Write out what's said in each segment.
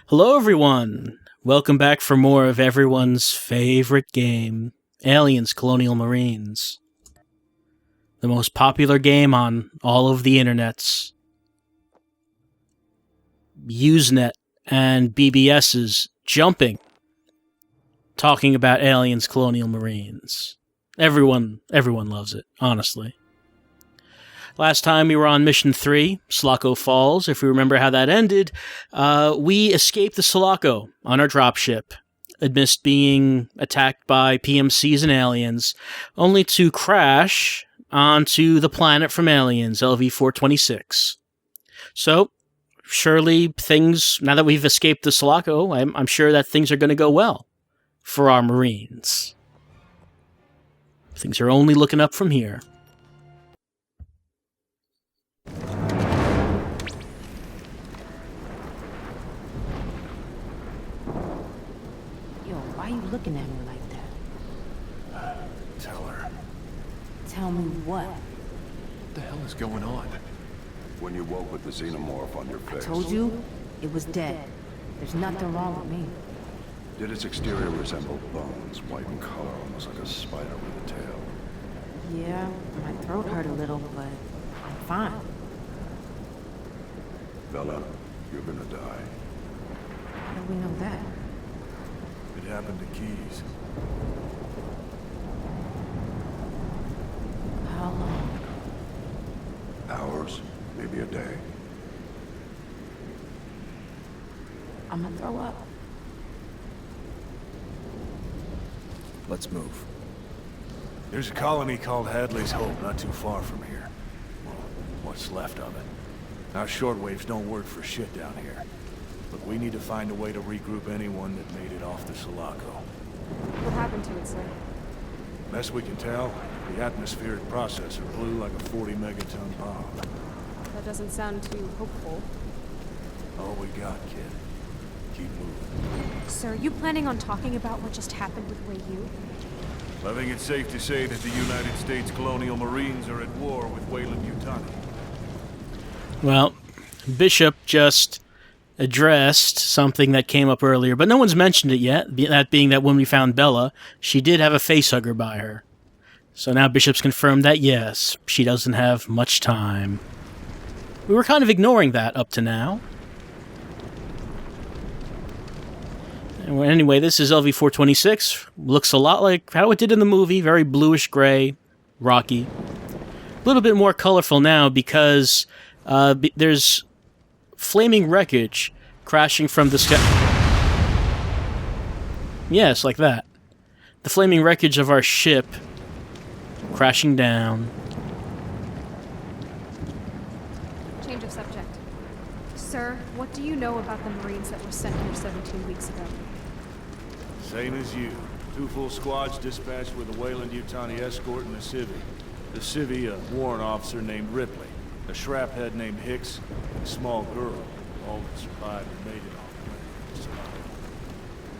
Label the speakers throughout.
Speaker 1: Hello, everyone. Welcome back for more of everyone's favorite game, Aliens Colonial Marines. The most popular game on all of the internets. Usenet and BBS's jumping, talking about Aliens Colonial Marines. Everyone loves it, honestly. Last time we were on Mission 3, Sulaco Falls. If we remember how that ended, we escaped the Sulaco on our dropship, amidst being attacked by PMCs and aliens, only to crash onto the planet from aliens, LV-426. So, surely things, now that we've escaped the Sulaco, I'm sure that things are going to go well for our Marines. Things are only looking up from here.
Speaker 2: Why are you looking at me like that?
Speaker 3: Tell her.
Speaker 2: Tell me what?
Speaker 3: What the hell is going on?
Speaker 4: When you woke with the xenomorph on your face.
Speaker 2: I told you, it was dead. There's nothing wrong with me.
Speaker 4: Did its exterior resemble bones, white in color, almost like a spider with a tail?
Speaker 2: Yeah, my throat hurt a little, but I'm fine.
Speaker 4: Bella, you're gonna die.
Speaker 2: How do we know that?
Speaker 3: It happened to Keys.
Speaker 2: How long?
Speaker 4: Hours, maybe a day.
Speaker 2: I'm gonna throw up.
Speaker 3: Let's move. There's a colony called Hadley's Hope not too far from here. Well, what's left of it. Our shortwaves don't work for shit down here. But we need to find a way to regroup anyone that made it off the Sulaco.
Speaker 5: What happened to it, sir?
Speaker 3: Best we can tell, the atmospheric processor blew like a 40-megaton bomb.
Speaker 5: That doesn't sound too hopeful.
Speaker 3: All we got, kid. Keep moving.
Speaker 5: Sir, are you planning on talking about what just happened with Wei-Yu?
Speaker 3: I think it's safe to say that the United States Colonial Marines are at war with Weyland-Yutani.
Speaker 1: Well, Bishop just addressed something that came up earlier, but no one's mentioned it yet, that being that when we found Bella, she did have a facehugger by her. So now Bishop's confirmed that, yes, she doesn't have much time. We were kind of ignoring that up to now. Anyway, this is LV-426. Looks a lot like how it did in the movie, very bluish-gray, rocky. A little bit more colorful now because there's flaming wreckage crashing from the sky. Yes, like that. The flaming wreckage of our ship crashing down.
Speaker 5: Change of subject. Sir, what do you know about the Marines that were sent here 17 weeks ago?
Speaker 3: Same as you. 2 full squads dispatched with a Weyland-Yutani escort and a civvy. The civvy, a warrant officer named Ripley. A shraphead named Hicks, and a small girl. All that survived and made it off the planet.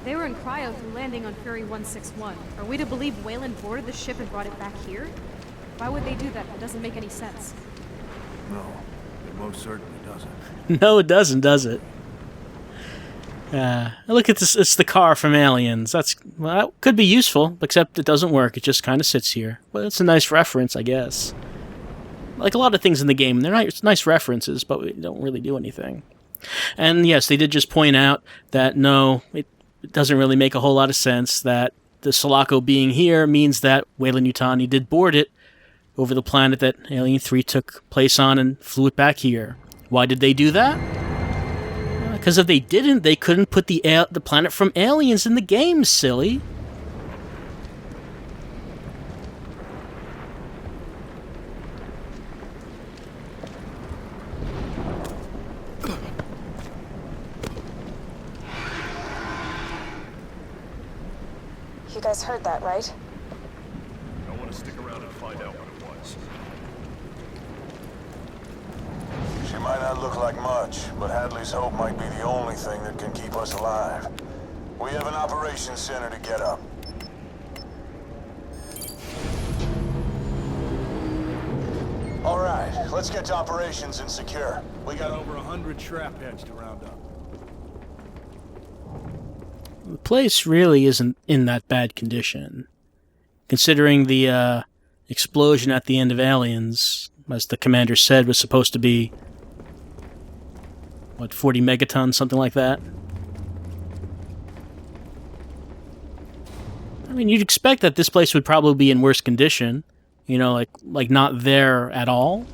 Speaker 5: They were in cryo through landing on Fury 161. Are we to believe Weyland boarded the ship and brought it back here? Why would they do that? It doesn't make any sense.
Speaker 3: No, it most certainly doesn't.
Speaker 1: No, it doesn't, does it? Look at this. It's the car from Aliens. That could be useful, except it doesn't work. It just kind of sits here. But it's a nice reference, I guess. Like a lot of things in the game, they're nice references, but we don't really do anything. And yes, they did just point out that no, it doesn't really make a whole lot of sense that the Sulaco being here means that Weyland-Yutani did board it over the planet that Alien 3 took place on and flew it back here. Why did they do that? Because if they didn't, they couldn't put the planet from Aliens in the game, silly.
Speaker 6: You guys heard that, right?
Speaker 3: I want to stick around and find out what it was.
Speaker 7: She might not look like much, but Hadley's Hope might be the only thing that can keep us alive. We have an operations center to get up. All right, let's get to operations and secure. We got over 100 trap heads to round up.
Speaker 1: The place really isn't in that bad condition. Considering the explosion at the end of Aliens, as the commander said, was supposed to be, what, 40 megatons, something like that? I mean, you'd expect that this place would probably be in worse condition. You know, like not there at all.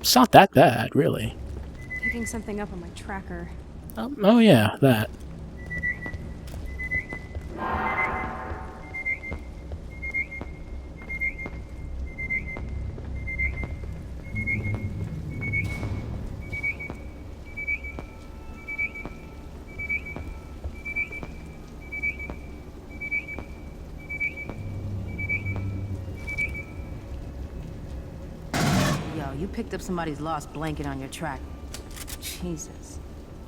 Speaker 1: It's not that bad, really.
Speaker 5: Picking something up on my tracker.
Speaker 1: Oh yeah, that.
Speaker 2: Yo, you picked up somebody's lost blanket on your track. Jesus.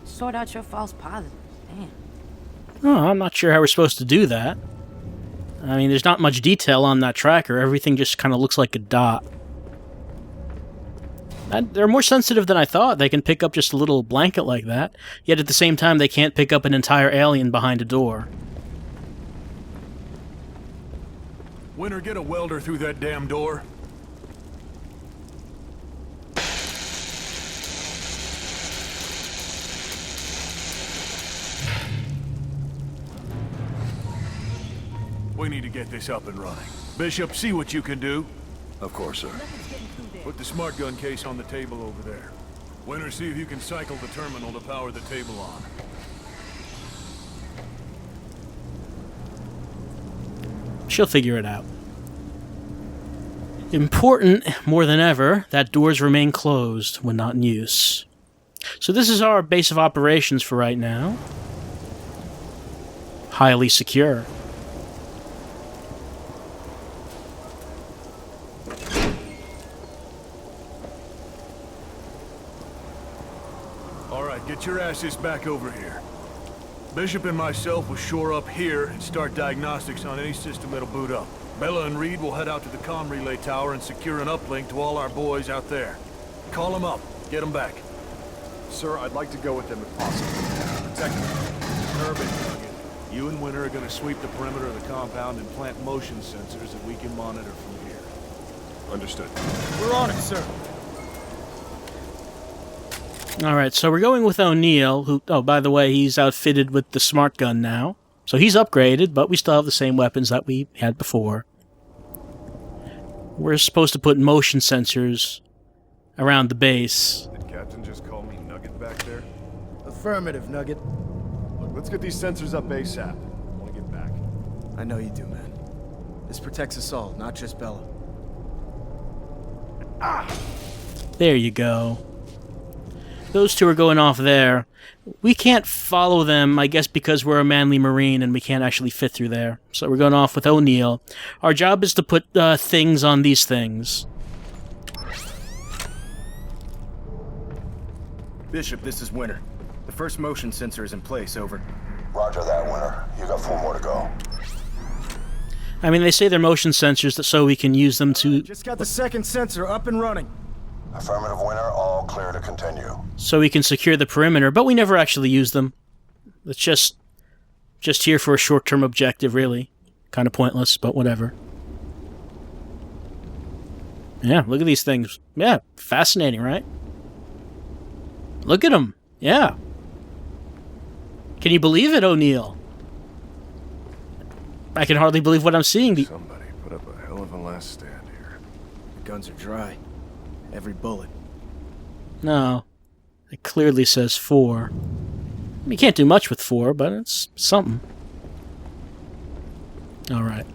Speaker 2: Sort out your false positives. Damn.
Speaker 1: Oh, I'm not sure how we're supposed to do that. I mean, there's not much detail on that tracker. Everything just kind of looks like a dot. They're more sensitive than I thought. They can pick up just a little blanket like that. Yet at the same time, they can't pick up an entire alien behind a door.
Speaker 3: Winter, get a welder through that damn door. We need to get this up and running. Bishop, see what you can do.
Speaker 4: Of course, sir.
Speaker 3: Put the smart gun case on the table over there. Winter, see if you can cycle the terminal to power the table on.
Speaker 1: She'll figure it out. Important, more than ever, that doors remain closed when not in use. So this is our base of operations for right now. Highly secure.
Speaker 3: Get your asses back over here. Bishop and myself will shore up here and start diagnostics on any system that'll boot up. Bella and Reed will head out to the comm relay tower and secure an uplink to all our boys out there. Call them up. Get them back.
Speaker 4: Sir, I'd like to go with them if possible. Protect them.
Speaker 3: Urban, you and Winter are going to sweep the perimeter of the compound and plant motion sensors that we can monitor from here.
Speaker 4: Understood.
Speaker 8: We're on it, sir.
Speaker 1: Alright, so we're going with O'Neill, who, oh, by the way, he's outfitted with the smart gun now. So he's upgraded, but we still have the same weapons that we had before. We're supposed to put motion sensors around the base.
Speaker 4: Did Captain just call me Nugget back there?
Speaker 8: Affirmative, Nugget.
Speaker 4: Look, let's get these sensors up ASAP. I want to get back.
Speaker 8: I know you do, man. This protects us all, not just Bella.
Speaker 1: There you go. Those two are going off there. We can't follow them, I guess, because we're a manly Marine and we can't actually fit through there. So we're going off with O'Neill. Our job is to put things on these things.
Speaker 8: Bishop, this is Winter. The first motion sensor is in place, over.
Speaker 7: Roger that, Winter. You got 4 more to go.
Speaker 1: I mean, they say they're motion sensors so we can use them to...
Speaker 8: Just got the second sensor up and running.
Speaker 7: Affirmative, Winter. All clear to continue.
Speaker 1: So we can secure the perimeter, but we never actually use them. It's just here for a short-term objective, really. Kind of pointless, but whatever. Yeah, look at these things. Yeah, fascinating, right? Look at them. Yeah. Can you believe it, O'Neill? I can hardly believe what I'm seeing.
Speaker 4: Somebody put up a hell of a last stand here.
Speaker 8: The guns are dry. Every bullet.
Speaker 1: No. It clearly says 4. You can't do much with 4, but it's something. Alright.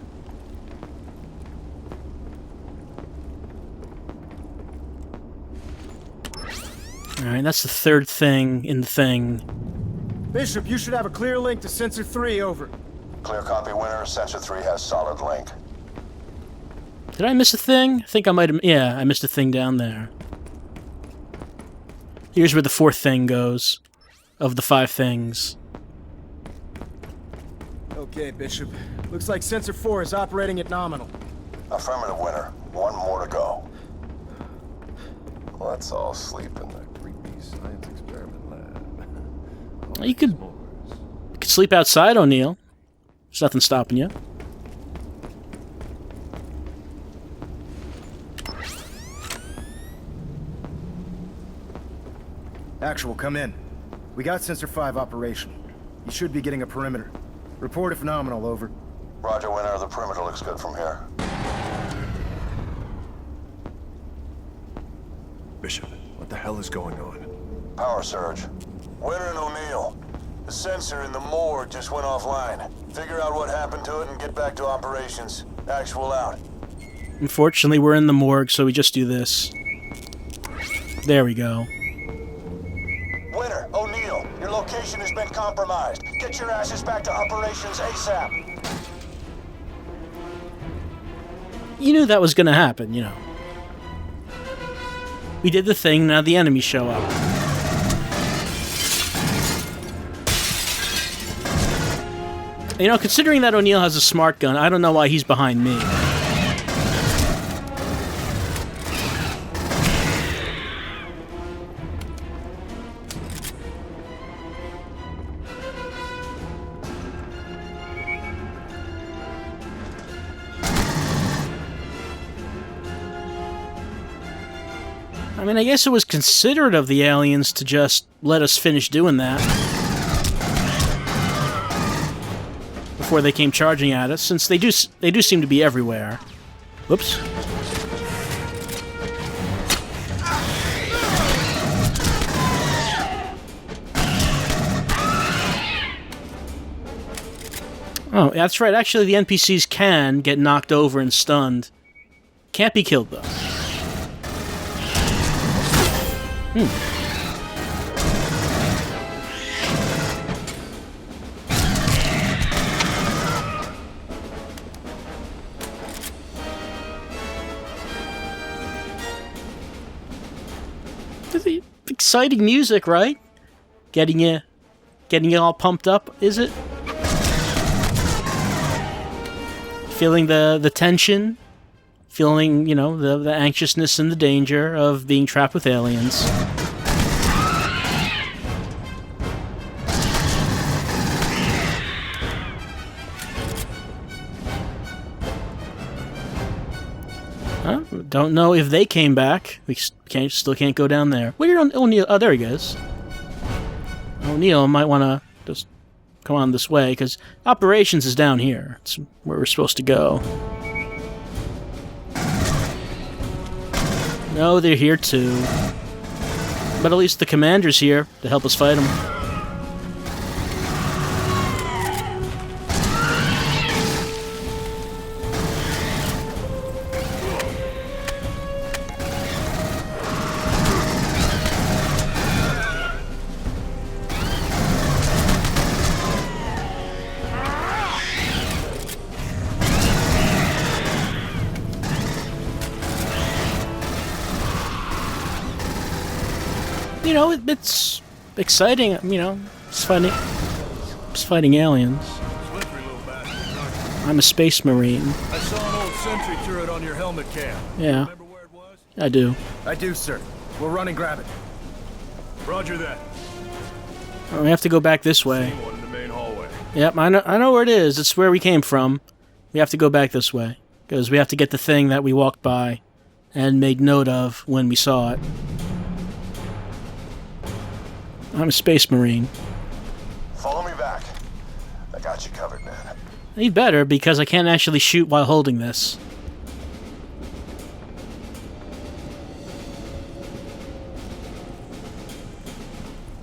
Speaker 1: Alright, that's the third thing in the thing.
Speaker 8: Bishop, you should have a clear link to Sensor 3, over.
Speaker 7: Clear copy, Winter. Sensor 3 has solid link.
Speaker 1: Did I miss a thing? I think I might have... Yeah, I missed a thing down there. Here's where the 4th thing goes. Of the 5 things.
Speaker 8: Okay, Bishop. Looks like Sensor 4 is operating at nominal.
Speaker 7: Affirmative, Winter. 1 more to go.
Speaker 4: Let's all sleep in the creepy science experiment lab.
Speaker 1: You could sleep outside, O'Neill. There's nothing stopping you.
Speaker 9: Actual, come in. We got Sensor 5 operational. You should be getting a perimeter. Report if nominal, over.
Speaker 7: Roger, Winter. The perimeter looks good from here.
Speaker 3: Bishop, what the hell is going on?
Speaker 7: Power surge. Winter and O'Neill. The sensor in the morgue just went offline. Figure out what happened to it and get back to operations. Actual out.
Speaker 1: Unfortunately, we're in the morgue, so we just do this. There we go.
Speaker 7: Winter, O'Neill, your location has been compromised. Get your asses back to operations ASAP.
Speaker 1: You knew that was going to happen, you know. We did the thing, now the enemies show up. You know, considering that O'Neill has a smart gun, I don't know why he's behind me. I mean, I guess it was considerate of the aliens to just let us finish doing that before they came charging at us, since they do seem to be everywhere. Whoops. Oh, that's right. Actually, the NPCs can get knocked over and stunned. Can't be killed, though. Exciting music, right? Getting you all pumped up, is it? Feeling the tension, feeling, you know, the anxiousness and the danger of being trapped with aliens. Don't know if they came back. We still can't go down there. Where did O'Neill? Oh, there he goes. O'Neill might want to just come on this way, because operations is down here. It's where we're supposed to go. No, they're here too. But at least the commander's here to help us fight them. You know, it's exciting. You know, it's fighting aliens.
Speaker 3: Slippery little bastards, aren't you?
Speaker 1: I'm a space marine.
Speaker 3: I saw an old sentry turret on your helmet cam.
Speaker 1: Yeah,
Speaker 3: Remember where it was?
Speaker 1: I do.
Speaker 9: I do, sir. We'll run and grab it.
Speaker 3: Roger that.
Speaker 1: We have to go back this way.
Speaker 3: Seen one in the main hallway.
Speaker 1: Yep, I know where it is. It's where we came from. We have to go back this way, because we have to get the thing that we walked by and made note of when we saw it. I'm a space marine.
Speaker 7: Follow me back. I got you covered, man.
Speaker 1: You'd better, because I can't actually shoot while holding this.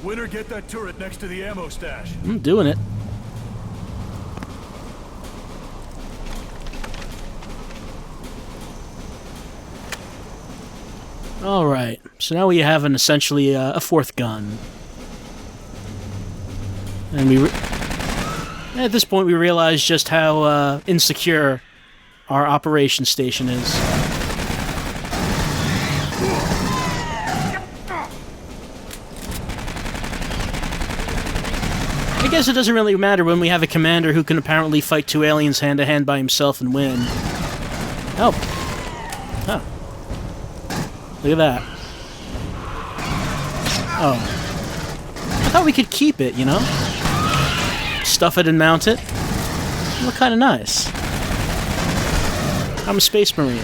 Speaker 3: Winter, get that turret next to the ammo stash.
Speaker 1: I'm doing it. Alright, so now we have essentially a fourth gun. And at this point we realize just how insecure our operation station is. I guess it doesn't really matter when we have a commander who can apparently fight two aliens hand-to-hand by himself and win. Oh. Huh. Look at that. Oh. I thought we could keep it, you know? stuff it and mount it. Look kind of nice. I'm a Space Marine.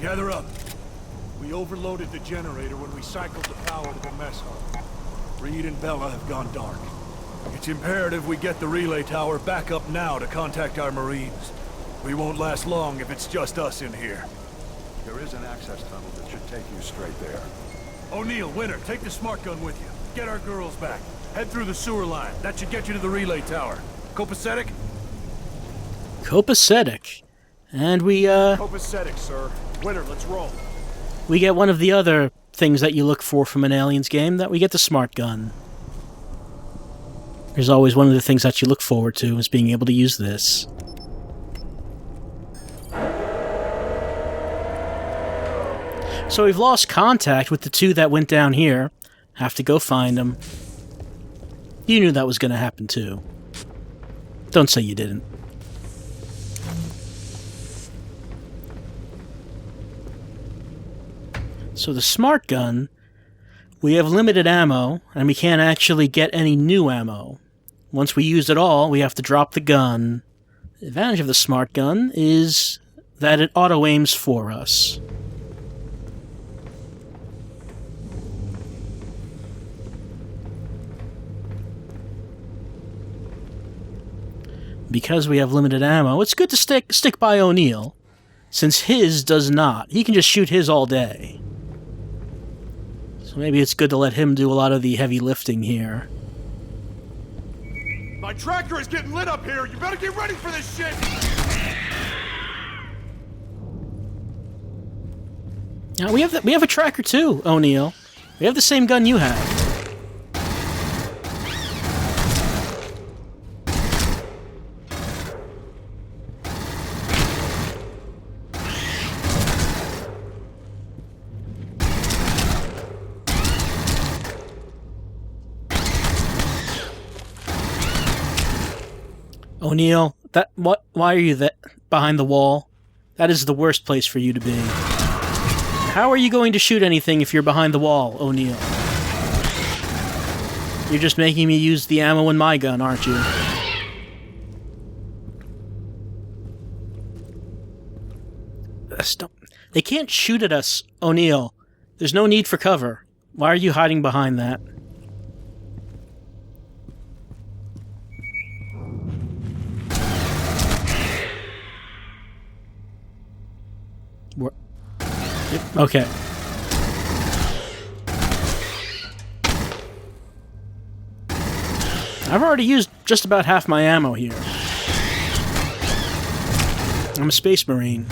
Speaker 3: Gather up. We overloaded the generator when we cycled the power to the mess hall. Reed and Bella have gone dark. It's imperative we get the relay tower back up now to contact our Marines. We won't last long if it's just us in here.
Speaker 4: There is an access tunnel that should take you straight there.
Speaker 3: O'Neill, Winter, take the smart gun with you. Get our girls back. Head through the sewer line. That should get you to the relay tower. Copacetic?
Speaker 1: Copacetic. And we,
Speaker 3: Copacetic, sir. Winter, let's roll.
Speaker 1: we get one of the other things that you look for from an Aliens game, that we get the smart gun. There's always one of the things that you look forward to, is being able to use this. So we've lost contact with the two that went down here. Have to go find them. You knew that was going to happen too. Don't say you didn't. So the smart gun, we have limited ammo, and we can't actually get any new ammo. Once we use it all, we have to drop the gun. The advantage of the smart gun is that it auto-aims for us. Because we have limited ammo, it's good to stick by O'Neill, since his does not. He can just shoot his all day. So maybe it's good to let him do a lot of the heavy lifting here.
Speaker 3: My tracker is getting lit up here. You better get ready for this shit.
Speaker 1: Now we have a tracker too, O'Neill. We have the same gun you have. O'Neill, why are you behind the wall? That is the worst place for you to be. How are you going to shoot anything if you're behind the wall, O'Neill? You're just making me use the ammo in my gun, aren't you? They can't shoot at us, O'Neill. There's no need for cover. Why are you hiding behind that? Okay. I've already used just about half my ammo here. I'm a Space Marine.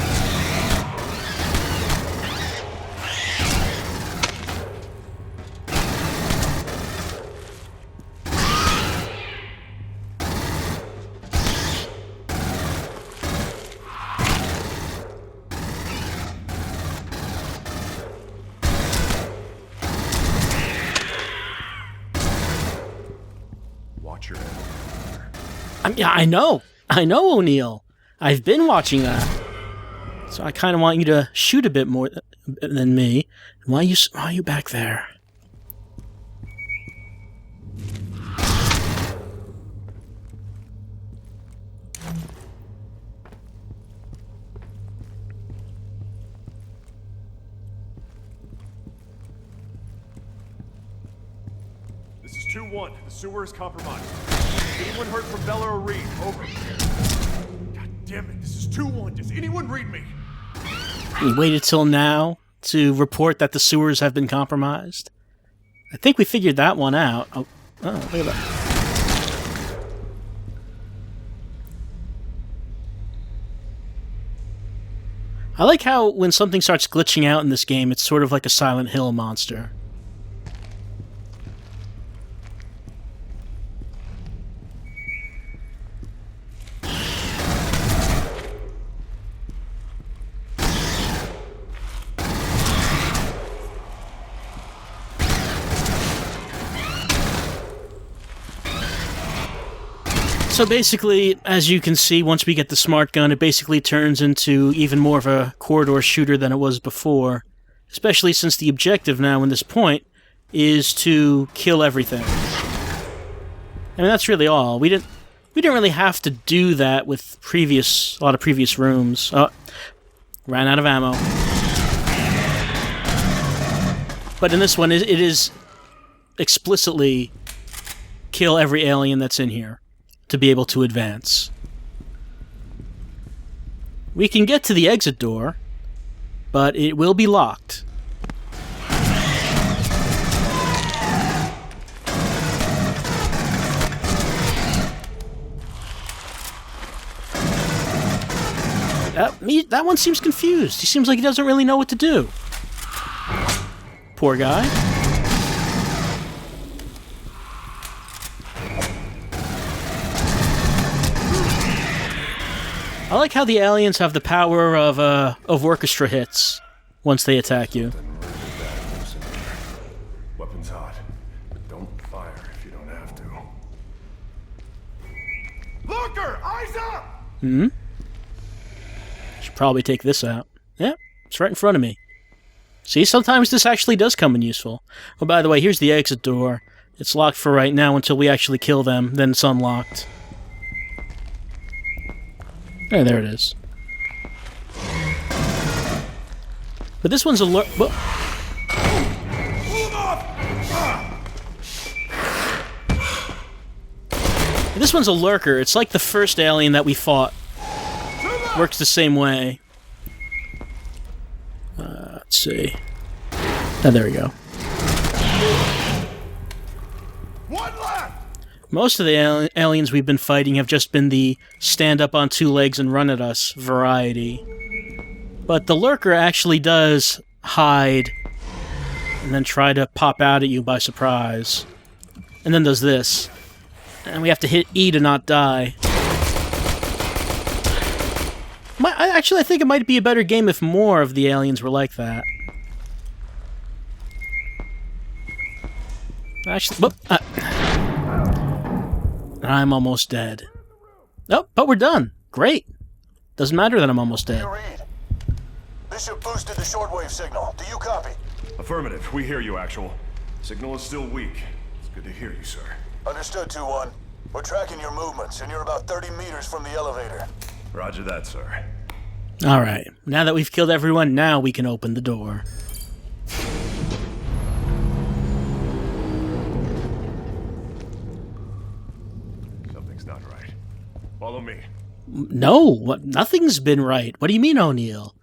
Speaker 1: Yeah, I know, O'Neill. I've been watching that. So I kind of want you to shoot a bit more than me. Why are you back there?
Speaker 3: This is 2-1. The sewer is compromised. Anyone heard from Bella or Reed? Over. God damn it, this is 2-1. Does anyone read me?
Speaker 1: You waited till now to report that the sewers have been compromised? I think we figured that one out. Oh, look at that. I like how when something starts glitching out in this game, it's sort of like a Silent Hill monster. So basically, as you can see, once we get the smart gun, it basically turns into even more of a corridor shooter than it was before. Especially since the objective now in this point is to kill everything. I mean, that's really all. We didn't really have to do that with a lot of previous rooms. Oh, ran out of ammo. But in this one, it is explicitly kill every alien that's in here to be able to advance. We can get to the exit door, but it will be locked. That one seems confused. He seems like he doesn't really know what to do. Poor guy. I like how the aliens have the power of orchestra hits once they attack you.
Speaker 4: Weapons hot, but don't fire if you don't have to. Looker, eyes up!
Speaker 1: Should probably take this out. Yeah, it's right in front of me. See, sometimes this actually does come in useful. Oh, by the way, here's the exit door. It's locked for right now until we actually kill them, then it's unlocked. Oh, there it is. But this one's a This one's a lurker. It's like the first alien that we fought. Works the same way. Let's see. Oh, there we go.
Speaker 4: One left!
Speaker 1: Most of the aliens we've been fighting have just been the stand up on two legs and run at us variety. But the lurker actually does hide and then try to pop out at you by surprise. And then does this. And we have to hit E to not die. I think it might be a better game if more of the aliens were like that. Actually, I'm almost dead. Oh, but we're done. Great. Doesn't matter that I'm almost dead.
Speaker 7: Reed, Bishop boosted the shortwave signal. Do you copy?
Speaker 4: Affirmative. We hear you, Actual. Signal is still weak. It's good to hear you, sir.
Speaker 7: Understood, 2-1. We're tracking your movements, and you're about 30 meters from the elevator.
Speaker 4: Roger that, sir.
Speaker 1: Alright, now that we've killed everyone, now we can open the door.
Speaker 4: Something's not right. Follow me.
Speaker 1: No, nothing's been right. What do you mean, O'Neill?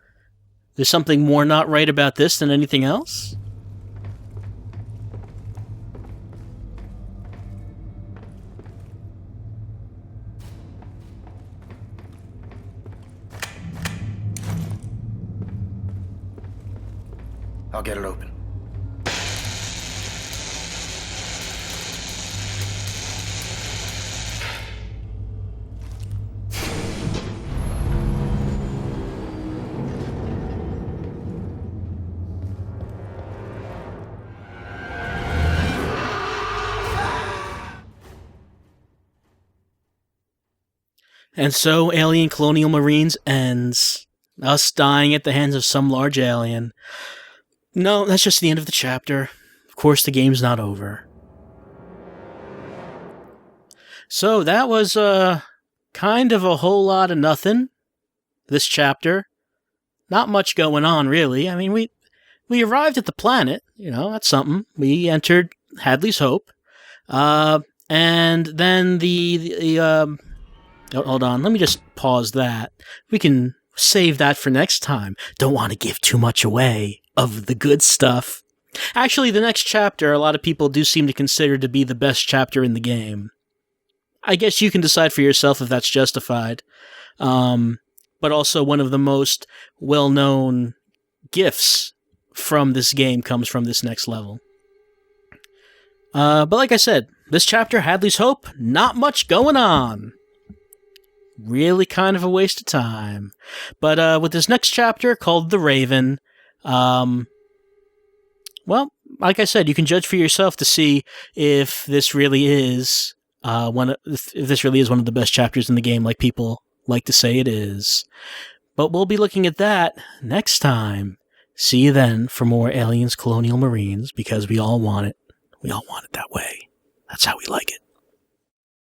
Speaker 1: There's something more not right about this than anything else?
Speaker 9: I'll get it open.
Speaker 1: And so, Alien Colonial Marines ends. Us dying at the hands of some large alien. No, that's just the end of the chapter. Of course, the game's not over. So, that was, kind of a whole lot of nothing. This chapter. Not much going on, really. I mean, we arrived at the planet. You know, that's something. We entered Hadley's Hope. And then hold on, let me just pause that. We can save that for next time. Don't want to give too much away of the good stuff. Actually, the next chapter, a lot of people do seem to consider to be the best chapter in the game. I guess you can decide for yourself if that's justified. But also one of the most well-known gifts from this game comes from this next level. But like I said, this chapter, Hadley's Hope, not much going on. Really kind of a waste of time. But with this next chapter called The Raven, well, like I said, you can judge for yourself to see if this really is if this really is one of the best chapters in the game, like people like to say it is. But we'll be looking at that next time. See you then for more Aliens Colonial Marines, because we all want it. We all want it that way. That's how we like it.